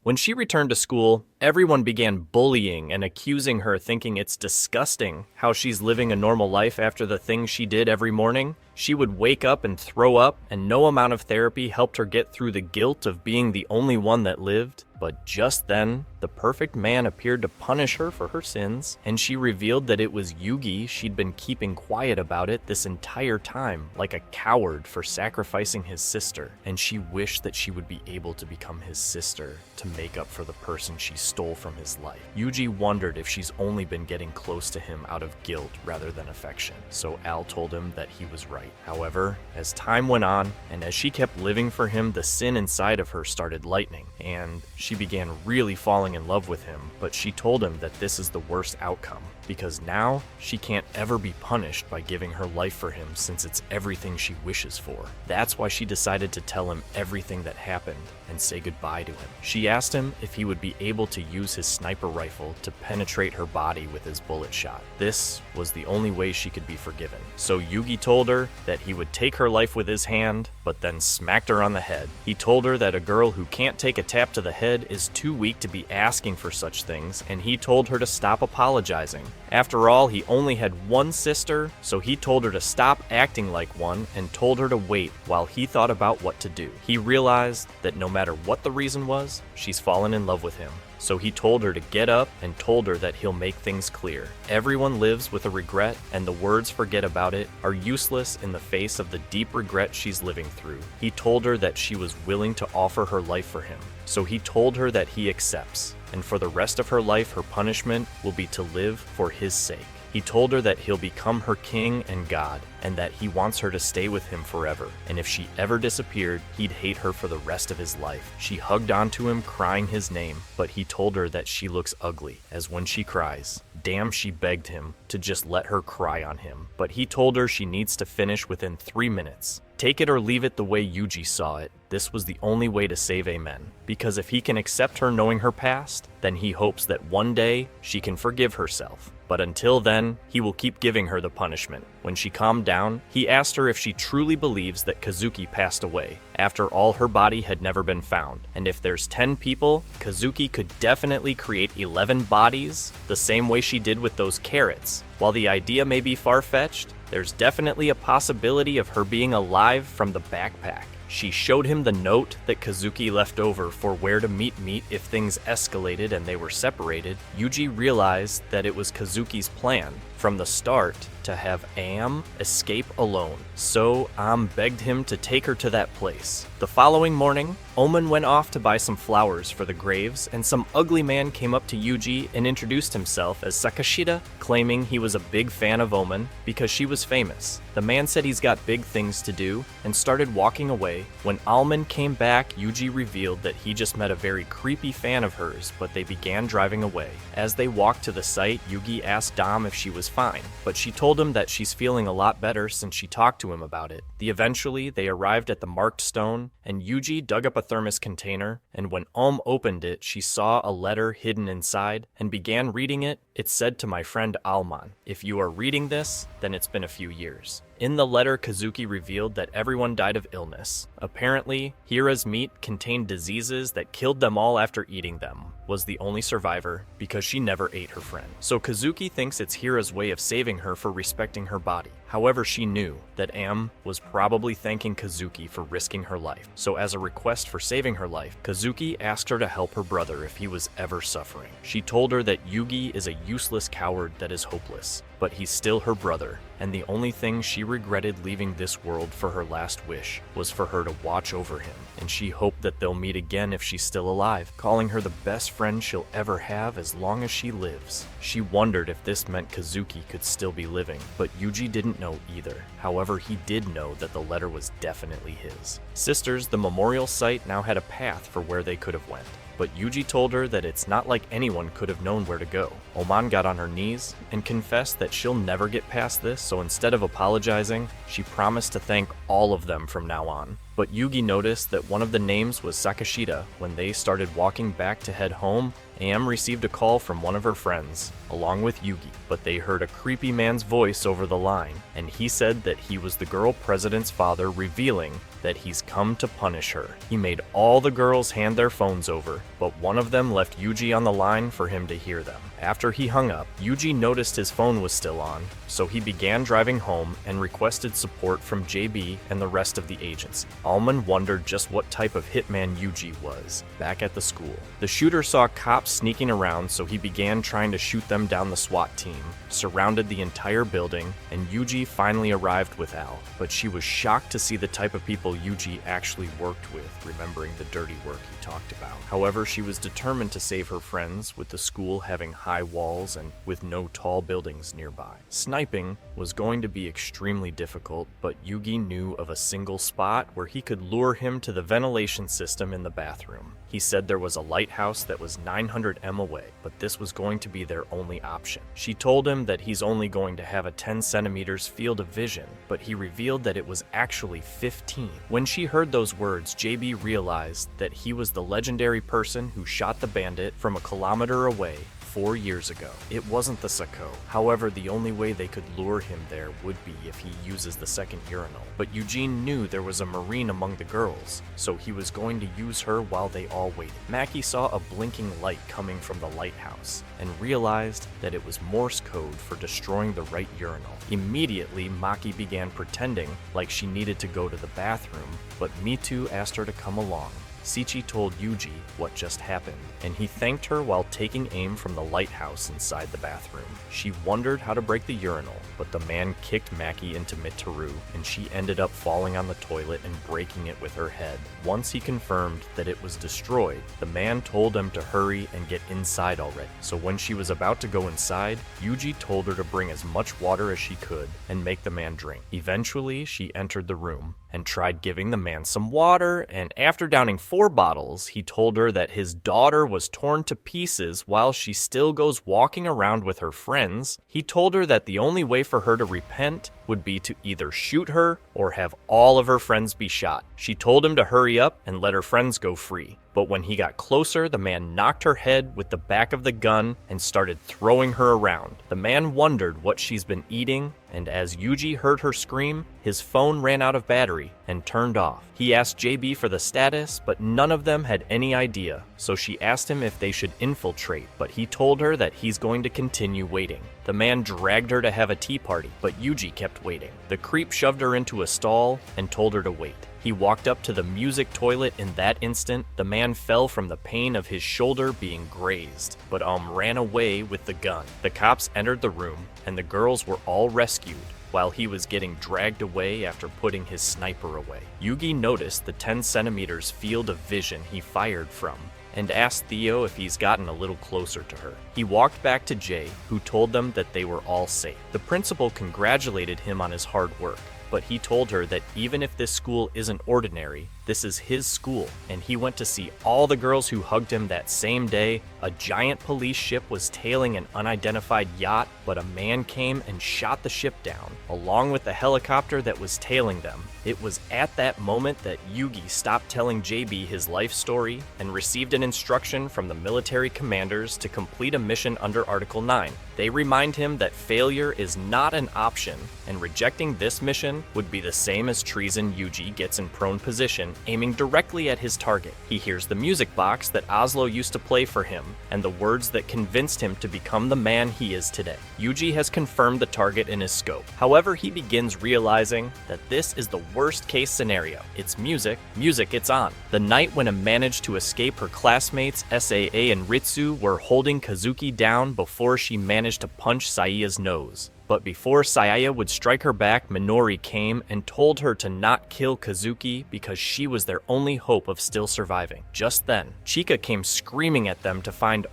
When she returned to school, everyone began bullying and accusing her, thinking it's disgusting how she's living a normal life after the things she did every morning. She would wake up and throw up, and no amount of therapy helped her get through the guilt of being the only one that lived. But just then, the perfect man appeared to punish her for her sins, and she revealed that it was Yugi. She'd been keeping quiet about it this entire time, like a coward for sacrificing his sister, and she wished that she would be able to become his sister to make up for the person she stole from his life. Yuji wondered if she's only been getting close to him out of guilt rather than affection, so Al told him that he was right. However, as time went on, and as she kept living for him, the sin inside of her started lightening, and she began really falling in love with him, but she told him that this is the worst outcome, because now she can't ever be punished by giving her life for him since it's everything she wishes for. That's why she decided to tell him everything that happened and say goodbye to him. She asked him if he would be able to use his sniper rifle to penetrate her body with his bullet shot. This was the only way she could be forgiven. So Yugi told her that he would take her life with his hand, but then smacked her on the head. He told her that a girl who can't take a tap to the head is too weak to be asking for such things, and he told her to stop apologizing. After all, he only had one sister, so he told her to stop acting like one and told her to wait while he thought about what to do. He realized that no matter what the reason was, she's fallen in love with him. So he told her to get up and told her that he'll make things clear. Everyone lives with a regret, and the words "forget about it" are useless in the face of the deep regret she's living through. He told her that she was willing to offer her life for him. So he told her that he accepts, and for the rest of her life, her punishment will be to live for his sake. He told her that he'll become her king and god, and that he wants her to stay with him forever, and if she ever disappeared, he'd hate her for the rest of his life. She hugged onto him, crying his name, but he told her that she looks ugly, as when she cries. Damn, she begged him to just let her cry on him, but he told her she needs to finish within 3 minutes. Take it or leave it the way Yuji saw it. This was the only way to save Amen, because if he can accept her knowing her past, then he hopes that one day she can forgive herself. But until then, he will keep giving her the punishment. When she calmed down, he asked her if she truly believes that Kazuki passed away. After all, her body had never been found, and if there's 10 people, Kazuki could definitely create 11 bodies, the same way she did with those carrots. While the idea may be far-fetched, there's definitely a possibility of her being alive from the backpack. She showed him the note that Kazuki left over for where to meet if things escalated and they were separated. Yuji realized that it was Kazuki's plan from the start to have Am escape alone, so Am begged him to take her to that place. The following morning, Omen went off to buy some flowers for the graves, and some ugly man came up to Yuji and introduced himself as Sakashida, claiming he was a big fan of Omen because she was famous. The man said he's got big things to do and started walking away. When Alman came back, Yuji revealed that he just met a very creepy fan of hers, but they began driving away. As they walked to the site, Yugi asked Dom if she was fine, but she told him that she's feeling a lot better since she talked to him about it. Eventually, they arrived at the marked stone, and Yuji dug up a thermos container, and when opened it, she saw a letter hidden inside and began reading it. It said to my friend Alman, "If you are reading this, then it's been a few years." In the letter, Kazuki revealed that everyone died of illness. Apparently, Hira's meat contained diseases that killed them all after eating them, was the only survivor because she never ate her friend. So Kazuki thinks it's Hira's way of saving her for respecting her body. However, she knew that Am was probably thanking Kazuki for risking her life. So as a request for saving her life, Kazuki asked her to help her brother if he was ever suffering. She told her that Yugi is a useless coward that is hopeless, but he's still her brother, and the only thing she regretted leaving this world for her last wish was for her to watch over him, and she hoped that they'll meet again if she's still alive, calling her the best friend she'll ever have as long as she lives. She wondered if this meant Kazuki could still be living, but Yuji didn't know either. However, he did know that the letter was definitely his. Sisters, the memorial site now had a path for where they could have went, but Yuji told her that it's not like anyone could have known where to go. Oman got on her knees and confessed that she'll never get past this, so instead of apologizing, she promised to thank all of them from now on. But Yugi noticed that one of the names was Sakashita. When they started walking back to head home, Am received a call from one of her friends, along with Yugi, but they heard a creepy man's voice over the line, and he said that he was the girl president's father, revealing that he's come to punish her. He made all the girls hand their phones over, but one of them left Yuji on the line for him to hear them. After he hung up, Yuji noticed his phone was still on, so he began driving home and requested support from JB and the rest of the agency. Almond wondered just what type of hitman Yuji was, back at the school. The shooter saw cops sneaking around, so he began trying to shoot them down. The SWAT team surrounded the entire building, and Yuji finally arrived with Al, but she was shocked to see the type of people Yuji actually worked with, remembering the dirty work he talked about. However, she was determined to save her friends, with the school having high walls and with no tall buildings nearby. Sniping was going to be extremely difficult, but Yugi knew of a single spot where he could lure him to the ventilation system in the bathroom. He said there was a lighthouse that was 900 m away, but this was going to be their only option. She told him that he's only going to have a 10 centimeters field of vision, but he revealed that it was actually 15. When she heard those words, JB realized that he was the legendary person who shot the bandit from a kilometer away 4 years ago. It wasn't the Sako. However, the only way they could lure him there would be if he uses the second urinal. But Eugene knew there was a Marine among the girls, so he was going to use her while they all waited. Maki saw a blinking light coming from the lighthouse and realized that it was Morse code for destroying the right urinal. Immediately, Maki began pretending like she needed to go to the bathroom, but Mitu asked her to come along. Sichi told Yuji what just happened, and he thanked her while taking aim from the lighthouse inside the bathroom. She wondered how to break the urinal, but the man kicked Maki into Mitaru, and she ended up falling on the toilet and breaking it with her head. Once he confirmed that it was destroyed, the man told him to hurry and get inside already. So when she was about to go inside, Yuji told her to bring as much water as she could and make the man drink. Eventually, she entered the room and tried giving the man some water, and after downing 4 bottles, he told her that his daughter was torn to pieces while she still goes walking around with her friends. He told her that the only way for her to repent would be to either shoot her or have all of her friends be shot. She told him to hurry up and let her friends go free. But when he got closer, the man knocked her head with the back of the gun and started throwing her around. The man wondered what she's been eating, and as Yuji heard her scream, his phone ran out of battery and turned off. He asked JB for the status, but none of them had any idea, so she asked him if they should infiltrate, but he told her that he's going to continue waiting. The man dragged her to have a tea party, but Yuji kept waiting. The creep shoved her into a stall and told her to wait. He walked up to the music toilet. In that instant, the man fell from the pain of his shoulder being grazed, but ran away with the gun. The cops entered the room, and the girls were all rescued while he was getting dragged away after putting his sniper away. Yugi noticed the 10 centimeters field of vision he fired from and asked Theo if he's gotten a little closer to her. He walked back to Jay, who told them that they were all safe. The principal congratulated him on his hard work, but he told her that even if this school isn't ordinary, this is his school, and he went to see all the girls who hugged him that same day. A giant police ship was tailing an unidentified yacht, but a man came and shot the ship down, along with the helicopter that was tailing them. It was at that moment that Yugi stopped telling JB his life story and received an instruction from the military commanders to complete a mission under Article 9. They remind him that failure is not an option, and rejecting this mission would be the same as treason. Yuji gets in prone position, aiming directly at his target. He hears the music box that Oslo used to play for him, and the words that convinced him to become the man he is today. Yuji has confirmed the target in his scope. However, he begins realizing that this is the worst case scenario. It's music, it's on. The night when Em managed to escape her classmates, SAA and Ritsu were holding Kazuki down before she managed to punch Saiya's nose. But before Saya would strike her back, Minori came and told her to not kill Kazuki because she was their only hope of still surviving. Just then, Chika came screaming at them to find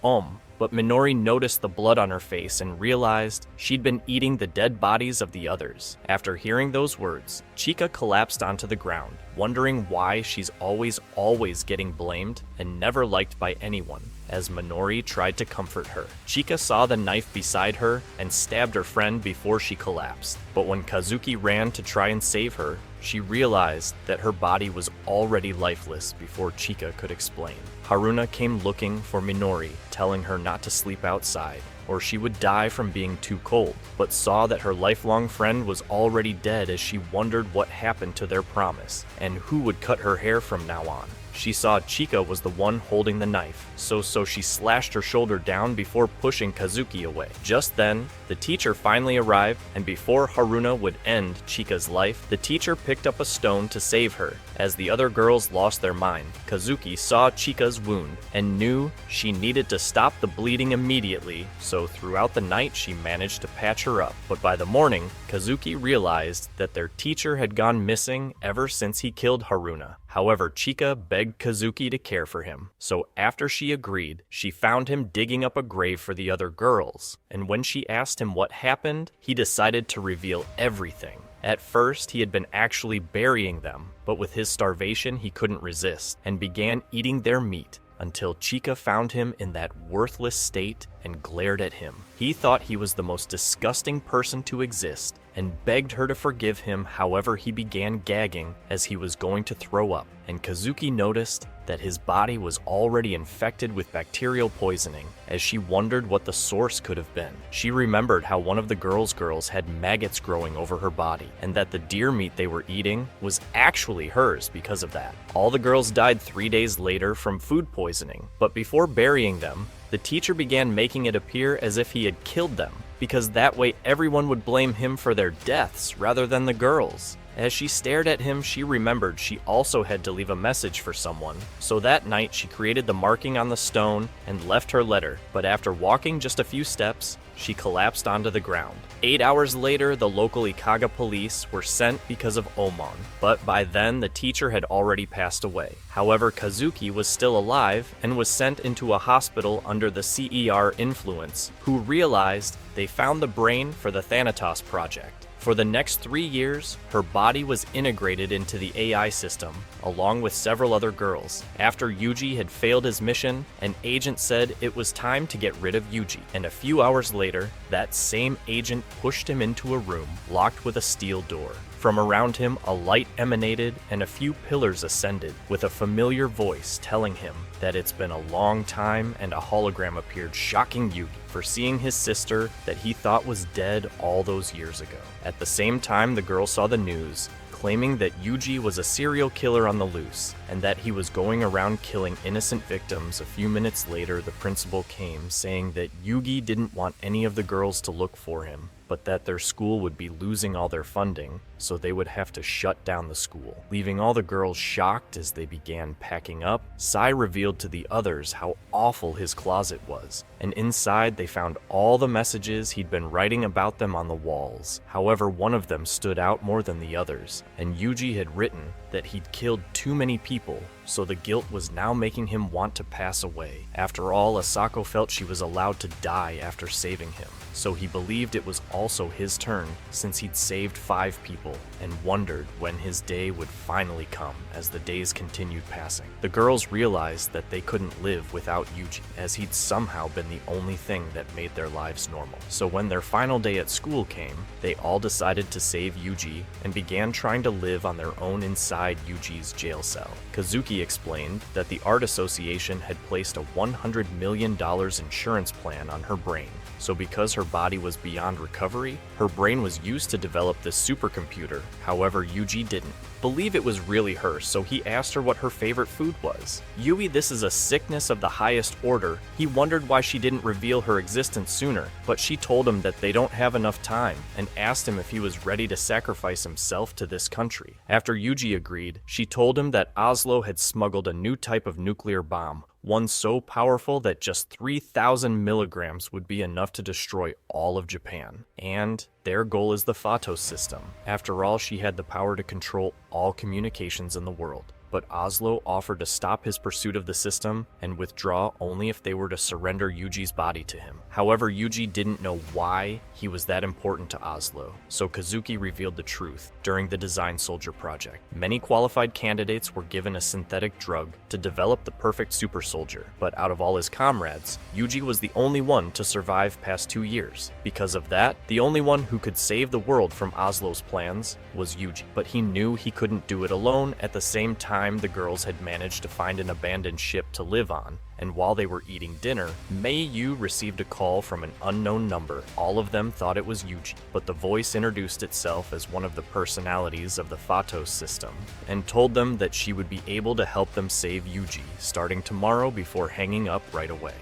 but Minori noticed the blood on her face and realized she'd been eating the dead bodies of the others. After hearing those words, Chika collapsed onto the ground, wondering why she's always getting blamed and never liked by anyone. as Minori tried to comfort her. Chika saw the knife beside her and stabbed her friend before she collapsed. But when Kazuki ran to try and save her, she realized that her body was already lifeless before Chika could explain. Haruna came looking for Minori, telling her not to sleep outside, or she would die from being too cold, but saw that her lifelong friend was already dead as she wondered what happened to their promise, and who would cut her hair from now on. She saw Chika was the one holding the knife, so she slashed her shoulder down before pushing Kazuki away. Just then, the teacher finally arrived, and before Haruna would end Chika's life, the teacher picked up a stone to save her. As the other girls lost their mind, Kazuki saw Chika's wound and knew she needed to stop the bleeding immediately, so throughout the night she managed to patch her up. But by the morning, Kazuki realized that their teacher had gone missing ever since he killed Haruna. However, Chika begged Kazuki to care for him, so after she agreed, she found him digging up a grave for the other girls, and when she asked him what happened, he decided to reveal everything. At first, he had been actually burying them, but with his starvation, he couldn't resist, and began eating their meat, until Chika found him in that worthless state and glared at him. He thought he was the most disgusting person to exist, and begged her to forgive him. However, he began gagging as he was going to throw up, and Kazuki noticed that his body was already infected with bacterial poisoning, as she wondered what the source could have been. She remembered how one of the girls had maggots growing over her body, and that the deer meat they were eating was actually hers because of that. All the girls died 3 days later from food poisoning, but before burying them, the teacher began making it appear as if he had killed them, because that way everyone would blame him for their deaths rather than the girls. As she stared at him, she remembered she also had to leave a message for someone, so that night she created the marking on the stone and left her letter, but after walking just a few steps, she collapsed onto the ground. 8 hours later, the local Ikaga police were sent because of Omon, but by then the teacher had already passed away. However, Kazuki was still alive and was sent into a hospital under the CER influence, who realized they found the brain for the Thanatos project. For the next 3 years, her body was integrated into the AI system, along with several other girls. After Yuji had failed his mission, an agent said it was time to get rid of Yuji, and a few hours later, that same agent pushed him into a room locked with a steel door. From around him, a light emanated and a few pillars ascended, with a familiar voice telling him that it's been a long time, and a hologram appeared shocking Yugi for seeing his sister that he thought was dead all those years ago. At the same time, the girl saw the news, claiming that Yuji was a serial killer on the loose, and that he was going around killing innocent victims. A few minutes later, the principal came, saying that Yugi didn't want any of the girls to look for him, but that their school would be losing all their funding, so they would have to shut down the school. Leaving all the girls shocked as they began packing up, Sai revealed to the others how awful his closet was, and inside they found all the messages he'd been writing about them on the walls. However, one of them stood out more than the others, and Yuji had written that he'd killed too many people, so the guilt was now making him want to pass away. After all, Asako felt she was allowed to die after saving him, so he believed it was also his turn since he'd saved 5 people, and wondered when his day would finally come as the days continued passing. The girls realized that they couldn't live without Yuji, as he'd somehow been the only thing that made their lives normal. So when their final day at school came, they all decided to save Yuji and began trying to live on their own inside Yuji's jail cell. Kazuki explained that the Art Association had placed a $100 million insurance plan on her brain. So because her body was beyond recovery, her brain was used to develop this supercomputer. However, Yuji didn't believe it was really her, so he asked her what her favorite food was. Yui, this is a sickness of the highest order. He wondered why she didn't reveal her existence sooner, but she told him that they don't have enough time, and asked him if he was ready to sacrifice himself to this country. After Yuji agreed, she told him that Oslo had smuggled a new type of nuclear bomb, one so powerful that just 3,000 milligrams would be enough to destroy all of Japan. And their goal is the Phatos system. After all, she had the power to control all communications in the world. but Oslo offered to stop his pursuit of the system and withdraw only if they were to surrender Yuji's body to him. However, Yuji didn't know why he was that important to Oslo, so Kazuki revealed the truth during the Design Soldier project. Many qualified candidates were given a synthetic drug to develop the perfect super soldier, but out of all his comrades, Yuji was the only one to survive past 2 years. Because of that, the only one who could save the world from Oslo's plans was Yuji, but he knew he couldn't do it alone. At the same time, the girls had managed to find an abandoned ship to live on, and while they were eating dinner, Mei Yu received a call from an unknown number. All of them thought it was Yuji, but the voice introduced itself as one of the personalities of the Phatos system, and told them that she would be able to help them save Yuji starting tomorrow before hanging up right away.